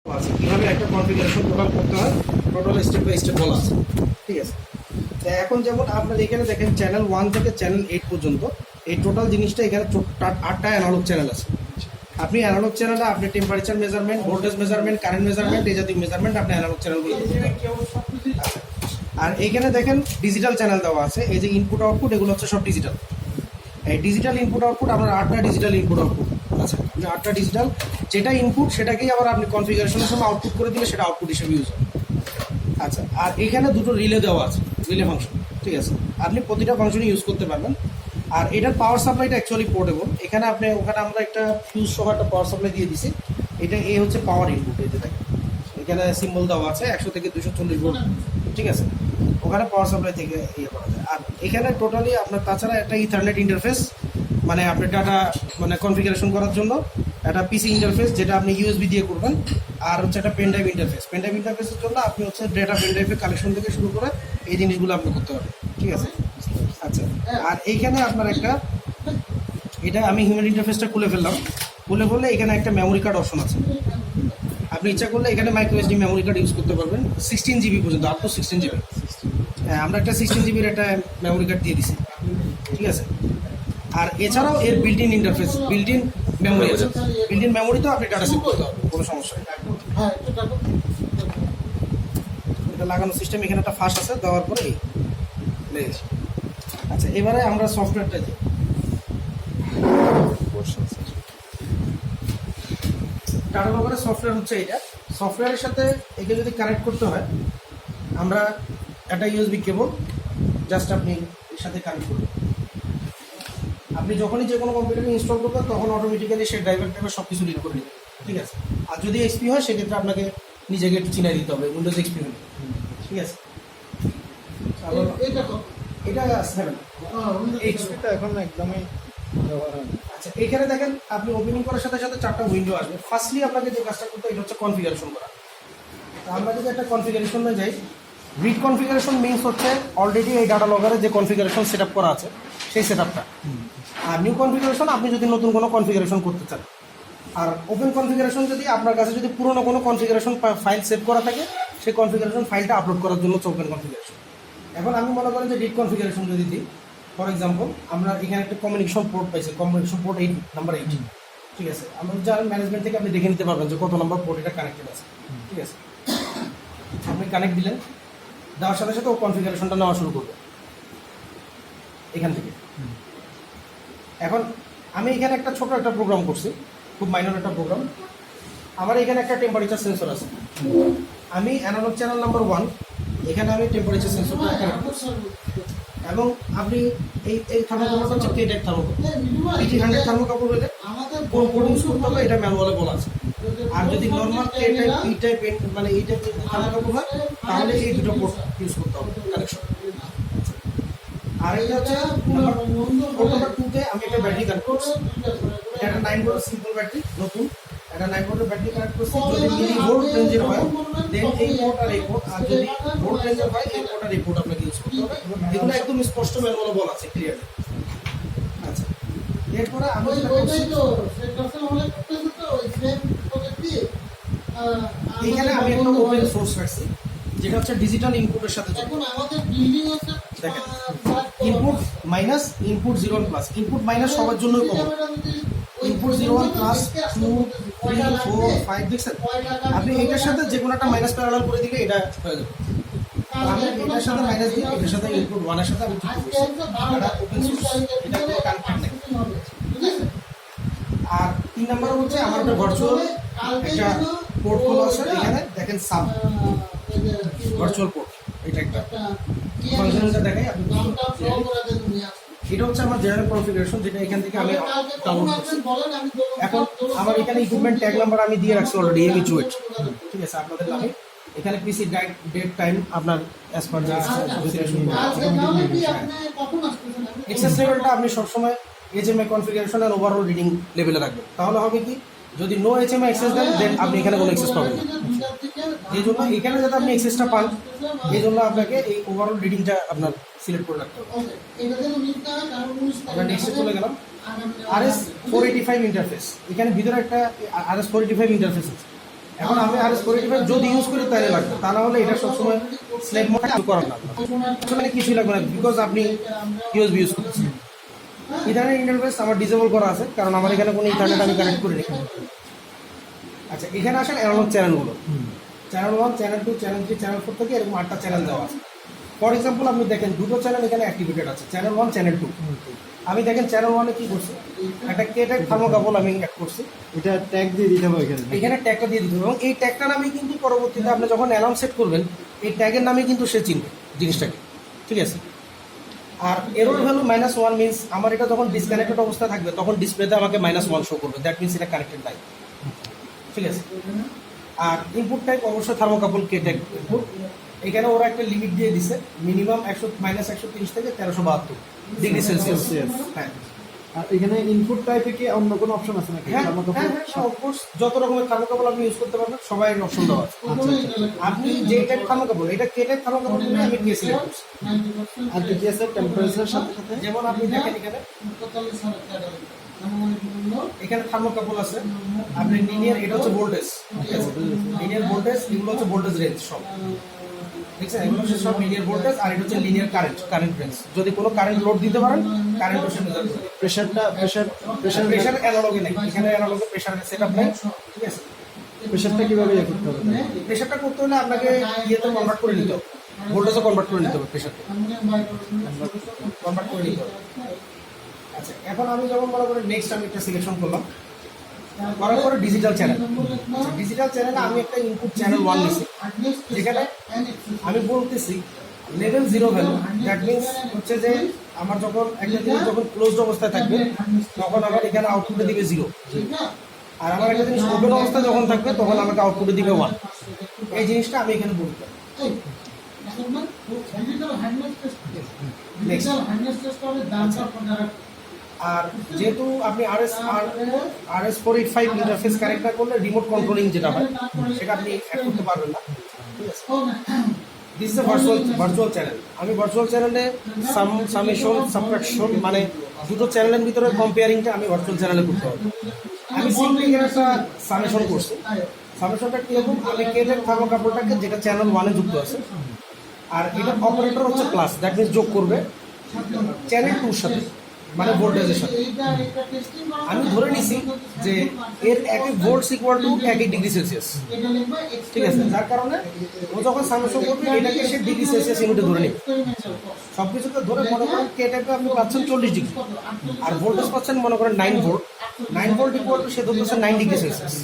আছে কিভাবে একটা কনফিগারেশন টোটাল করতে হয়, টোটাল স্টেপ বাই স্টেপ বলা আছে। ঠিক আছে, তো এখন যেমন আপনার এখানে দেখেন চ্যানেল 1 থেকে চ্যানেল 8 পর্যন্ত এই টোটাল জিনিসটা এখানে 8টা অ্যানালগ চ্যানেল আছে। আপনি অ্যানালগ চ্যানেলে আপনি temperature measurement, voltage measurement, current measurement, এই জাতীয় মেজারমেন্ট আপনি অ্যানালগ চ্যানেলগুলো করতে পারেন। আর এইখানে দেখেন ডিজিটাল চ্যানেল দেওয়া আছে, এই যে ইনপুট আউটপুট এগুলো হচ্ছে সব ডিজিটাল। এই ডিজিটাল ইনপুট আউটপুট আপনার 8টা ডিজিটাল ইনপুট আউটপুট আচ্ছা, আপনি 8টা ডিজিটাল যেটা ইনপুট সেটাকেই আবার আপনি কনফিগারেশনের সময় আউটপুট করে দিলে সেটা আউটপুট হিসেবে ইউজ হবে। আচ্ছা, আর এখানে দুটো রিলে দেওয়া আছে, রিলে ফাংশন। ঠিক আছে, আপনি প্রতিটা ফাংশনই ইউজ করতে পারবেন। আর এটার পাওয়ার সাপ্লাইটা অ্যাকচুয়ালি পোর্টেবল। এখানে আপনি ওখানে আমরা একটা ফিউজ সহ একটা পাওয়ার সাপ্লাই দিয়ে দিছি। এটা এই হচ্ছে পাওয়ার ইনপুট, এই যে দেখেন এখানে সিম্বল দেওয়া আছে 100 থেকে 240 ভোল্ট। ঠিক আছে, ওখানে পাওয়ার সাপ্লাই থেকে ইয়ে করা যায়। আর এখানে টোটালি আপনার তাছাড়া একটা ইথারনেট ইন্টারফেস, মানে আপনি ডাটা মানে কনফিগারেশন করার জন্য একটা পিসি ইন্টারফেস যেটা আপনি ইউএসবি দিয়ে করবেন। আর হচ্ছে একটা pen drive interface. Pen drive ইন্টারফেসের জন্য আপনি হচ্ছে ডেটা পেন ড্রাইভের কালেকশন থেকে শুরু করে এই জিনিসগুলো আপনি করতে পারবেন। ঠিক আছে, আচ্ছা, আর এইখানে আপনার একটা এটা আমি হিউম্যান ইন্টারফেসটা খুলে ফেললাম। খুলে ফেললে এখানে একটা মেমোরি কার্ড অপশন আছে। আপনি ইচ্ছা করলে এখানে micro SD memory card use করতে পারবেন 16 জিবি পর্যন্ত, আপ টু 16 জিবি। হ্যাঁ, আমরা একটা 16 জিবির একটা মেমোরি কার্ড দিয়ে দিছি। ঠিক আছে, আর এছাড়াও এর built in interface, built in memory আছে। বিল্ট ইন মেমোরিতেও আপনি ডাটা সেভ করতে পারবেন, কোনো সমস্যা নেই। এটা লাগানো সিস্টেম, এখানে একটা ফাঁস আছে, দেওয়ার পরে এই লেগেছে। আচ্ছা, এবারে আমরা সফটওয়্যারটা দিই। টাটা লগারের সফটওয়্যার হচ্ছে এটা। সফটওয়্যারের সাথে একে যদি কানেক্ট করতে হয়, আমরা একটা ইউএসবি কেবল জাস্ট আপনি এর সাথে কানেক্ট করবেন। আপনি যখনই যে কোনো কম্পিউটারে ইনস্টল করবেন তখন অটোমেটিক্যালি সেই ড্রাইভার সব কিছু রিড করে নেবে। ঠিক আছে, আর যদি এক্সপি হয় সেক্ষেত্রে আপনাকে নিজেকে একটু চিনাই দিতে হবে উইন্ডোজ এক্সপি হলে। ঠিক আছে, এটা 7 এইচপিটা এখন একদমই ব্যবহার হয় না। আচ্ছা, এখানে দেখেন আপনি ওপেনিং করার সাথে সাথে 4টা উইন্ডো আসবে। ফার্স্টলি আপনাকে যে কাজটা করতে হয় এটা হচ্ছে কনফিগারেশন করা। তো আমরা যদি একটা কনফিগারেশনে যাই, রিড কনফিগারেশন মিনস হচ্ছে অলরেডি এই ডাটা লগারে যে কনফিগারেশন সেট আপ করা আছে সেই সেট আপটা। আর নিউ কনফিগারেশন আপনি যদি নতুন কোনো কনফিগারেশন করতে চান। আর ওপেন কনফিগারেশন যদি আপনার কাছে যদি পুরনো কোনো কনফিগারেশন ফাইল সেভ করা থাকে, সেই কনফিগারেশন ফাইলটা আপলোড করার জন্য হচ্ছে ওপেন কনফিগারেশন। এখন আমি মনে করেন যে রিড কনফিগারেশন যদি দিই, ফর এক্সাম্পল আমরা এখানে একটা কমিউনিকেশন পোর্ট পাইছি, কমিউনিকেশন পোর্ট 8 নাম্বার 8। ঠিক আছে, আমরা যার ম্যানেজমেন্ট থেকে আপনি দেখে নিতে পারবেন যে কত নাম্বার পোর্ট এটা কানেক্টেড আছে। ঠিক আছে, আপনি কানেক্ট দিলেন, দেওয়ার সাথে সাথে ও কনফিগারেশনটা নেওয়া শুরু করবে এখান থেকে। এখন আমি এখানে একটা ছোট একটা প্রোগ্রাম করছি, খুব মাইনর একটা প্রোগ্রাম। আমার এখানে একটা টেম্পারেচার সেন্সর আছে। আমি অ্যানালগ চ্যানেল নাম্বার 1 এখানে আমি টেম্পারেচার সেন্সরটা কানেক্ট করছি। এবং আপনি এই থার্মোকপলটা হচ্ছে কে টাইপ থার্মোকপল, পিটি 100 থার্মোকপল হলে কোন কোড ইউজ করতে হবে এটা ম্যানুয়ালে বলা আছে। আর যদি normal K type, P type, মানে এই টাইপের থার্মোকপল হয় তাহলে এই দুটো পোর্ট ইউজ করতে হবে কানেকশন। আর এটা হচ্ছে নাম্বার 2 তে আমি একটা ব্যাটারি কানেক্ট করছি। এটা একটা 9 ভোল্ট সিম্পল ব্যাটারি, নতুন একটা 9 ভোল্টের ব্যাটারি কানেক্ট করছি। যদি মিলি ভোল্ট রেঞ্জের হয় দেন এই পোর্ট আর এই পোর্ট, আর যদি ভোল্ট রেঞ্জের হয় এই পোর্ট আর এই পোর্ট আপনাকে ইউজ করতে হবে। এগুলো একদম স্পষ্ট ম্যানুয়ালে বলা আছে ক্লিয়ারলি। আচ্ছা, এরপরে আমি যেটা করছি এখানে আমি একটা ওপেন সোর্স রাখছি যেটা হচ্ছে ডিজিটাল ইনপুটের সাথে যুক্ত। দেখেন input minus, input 0 plus. Input minus সবার জন্যই কমন। ইনপুট 0 প্লাস 2 3 4 5 দেখছেন, আপনি এটার সাথে যে কোনো একটা মাইনাস প্যারালাল করে দিলে এটা হয়ে যাবে। আমি এটার সাথে মাইনাস দিই, এটার সাথে ইনপুট 1 এর সাথে আমি যুক্ত করছি। এটা ওপেন সোর্স, এটা কোনো কানেক্ট নেই। আর 3 নাম্বার হচ্ছে আমার একটা ভার্চুয়াল একটা পোর্ট খোলা আছে। এখানে দেখেন সাব ভার্চুয়াল পোর্ট, এটা একটা ফাংশনটা দেখাই আপনি। এটা হচ্ছে আমার জেনারেল কনফিগারেশন যেটা এখান থেকে আমি ডাউনলোড করছি। এখন আমার এখানে ইকুইপমেন্ট ট্যাগ নাম্বার আমি দিয়ে রাখছি অলরেডি এমইচুয়েট। ঠিক আছে, আপনাদের নামে এখানে পিসি গাইড ডেট টাইম আপনার অ্যাজ পার যা এক্সেস লেভেলটা আপনি সবসময় এইচএমআই কনফিগারেশন আর ওভারঅল রিডিং লেভেলে রাখবেন। তাহলে হবে কি, যদি নো এইচএমআই অ্যাক্সেস দেন দেন আপনি এখানে কোনো অ্যাক্সেস পাবেন না। এই জন্য এখানে যাতে আপনি অ্যাক্সেসটা পান এই জন্য আপনাকে এই ওভারঅল রিডিংটা আপনার সিলেক্ট করে রাখতে হবে। আমরা নেক্সটে চলে গেলাম। RS485 ইন্টারফেস, এখানে ভিতরে একটা RS485 ইন্টারফেস আছে। এখন আমি RS-485 যদি ইউজ করি তাহলে লাগবে, তা না হলে এটা সবসময় স্লেভ মোড করার না আসলে কিছুই লাগবে না, বিকজ আপনি ইউএসবি ইউজ করতেছেন। ইথারনেট ইন্টারফেস আমার ডিসেবল করা আছে, কারণ আমার এখানে কোনো ইথারনেট আমি কানেক্ট করিনি। আচ্ছা, এখানে আসেন অ্যানালগ চ্যানেলগুলো, চ্যানেল 1, চ্যানেল 2, চ্যানেল 3, চ্যানেল 4 থেকে এরকম 8টা চ্যানেল দেওয়া আছে। ফর এক্সাম্পল আপনি দেখেন দুটো চ্যানেল এখানে অ্যাক্টিভেটেড আছে, চ্যানেল 1, চ্যানেল 2। আমি দেখেন চ্যানেল 1-এ কি করছি, একটা কেটেড থার্মোকাপল আমি অ্যাড করছি, এটা ট্যাগ দিয়ে দিতে হবে এখানে। এখানে ট্যাগটা দিয়ে দিতে হবে, এবং এই ট্যাগটার নামে কিন্তু পরবর্তীতে আপনি যখন অ্যালার্ম সেট করবেন এই ট্যাগের নামে কিন্তু সে চিনবে জিনিসটাকে, ঠিক আছে। আর এরর ভ্যালু -1 মিনস আমার এটা যখন ডিসকানেক্টেড অবস্থায় থাকবে তখন ডিসপ্লেতে আমাকে -1 শো করবে, দ্যাট মিনস এটা কানেক্টেড নাই, ঠিক আছে। আর ইনপুট টাইপ অবশ্যই থার্মোকাপল কে ট্যাগ ইনপুট। এখানে ওরা একটা লিমিট দিয়ে দিছে, মিনিমাম -130 থেকে 1372 ডিগ্রি সেলসিয়াস। হ্যাঁ, আর এখানে ইনপুট টাইপে কি অন্য কোনো অপশন আছে নাকি? হ্যাঁ, অফকোর্স যত রকমের থার্মোকাপল আপনি ইউজ করতে পারবেন সবাই অপশন দেওয়া আছে। আপনি যে টাইপ থার্মোকাপল, এটা কে টাইপ থার্মোকাপল নিয়ে আমি কে সিলেক্ট করছি। আর কি কি আছে টেম্পারেচারের সাথে সাথে? যেমন আপনি দেখেন এখানে থার্মোকাপল আছে, আপনি লিনিয়ার, এটা হচ্ছে ভোল্টেজ, ঠিক আছে, লিনিয়ার ভোল্টেজ, এগুলো হচ্ছে ভোল্টেজ রেঞ্জ সব, ঠিক আছে, এগুলো হচ্ছে সব লিনিয়ার ভোল্টেজ, আর এটা হচ্ছে লিনিয়ার কারেন্ট রেঞ্জ। যদি কোনো কারেন্ট লোড দিতে পারেন কারেন্ট ওষে মেজার করবে। প্রেশার অ্যানালগে নেই, এখানে অ্যানালগে প্রেশার সেটআপ নেই, ঠিক আছে। প্রেশারটা কিভাবে ইয়ে করতে হবে? প্রেশারটা করতে হলে আপনাকে ইয়েতে কনভার্ট করে নিতে হবে, ভোল্টেজে কনভার্ট করে নিতে হবে, প্রেশারকে কনভার্ট করে নিতে হবে। আচ্ছা, এখন আমি যেমন মনে করি নেক্সট আমি একটা সিলেকশন করলাম, করার পরে ডিজিটাল চ্যানেল। ডিজিটাল চ্যানেলে আমি একটা ইনপুট চ্যানেল 1 নিছি, যেখানে আমি বলতেছি লেভেল 0 ভ্যালু, দ্যাট মিনস হচ্ছে যে আমার যখন একটা জিনিস যখন ক্লোজড অবস্থায় থাকবে তখন আমার এখানে আউটপুটে দিবে 0, আর আমার একটা জিনিস ওপেন অবস্থায় যখন থাকবে তখন আমাকে আউটপুটে দিবে 1। এই জিনিসটা আমি এখানে বলতে আর যেহেতু আপনি RS-485 ইন্টারফেস কানেক্ট না করলে রিমোট কন্ট্রোলিং যেটা হয় সেটা আপনি অ্যাড করতে পারবেন না, ঠিক আছে। This is a virtual channel. আমি ভার্চুয়াল চ্যানেলে সামেশন সাবট্রাকশন মানে দুটো চ্যানেলের ভিতরে কম্পেয়ারিংটা আমি ভার্চুয়াল চ্যানেলে করতে হবে। আমি সিম্পলি এখানে একটা সামেশন করছি। সামেশনটা কিরকম, আমি কেটেড থার্মোকাপলটাকে যেটা চ্যানেল 1-এ যুক্ত আছে, আর এটার অপারেটর হচ্ছে প্লাস, দ্যাট মিনস যোগ করবে চ্যানেল 2-র সাথে, মানে ভোল্টেজের সাথে। আমি ধরে নিছি যে এর এক volt equal to 1 degree Celsius, ঠিক আছে, যার কারণে ও যখন সামেশন করবে এটাকে সে ডিগ্রি সেলসিয়াস ইউনিটে ধরে নেবে। সবকিছুকে ধরে মনে করেন কে টাইপে আপনি পাচ্ছেন 40 ডিগ্রি, আর ভোল্টেজ পাচ্ছেন মনে করেন 9 ভোল্ট ইকুয়াল টু সে ধরতেছে 9 ডিগ্রি সেলসিয়াস।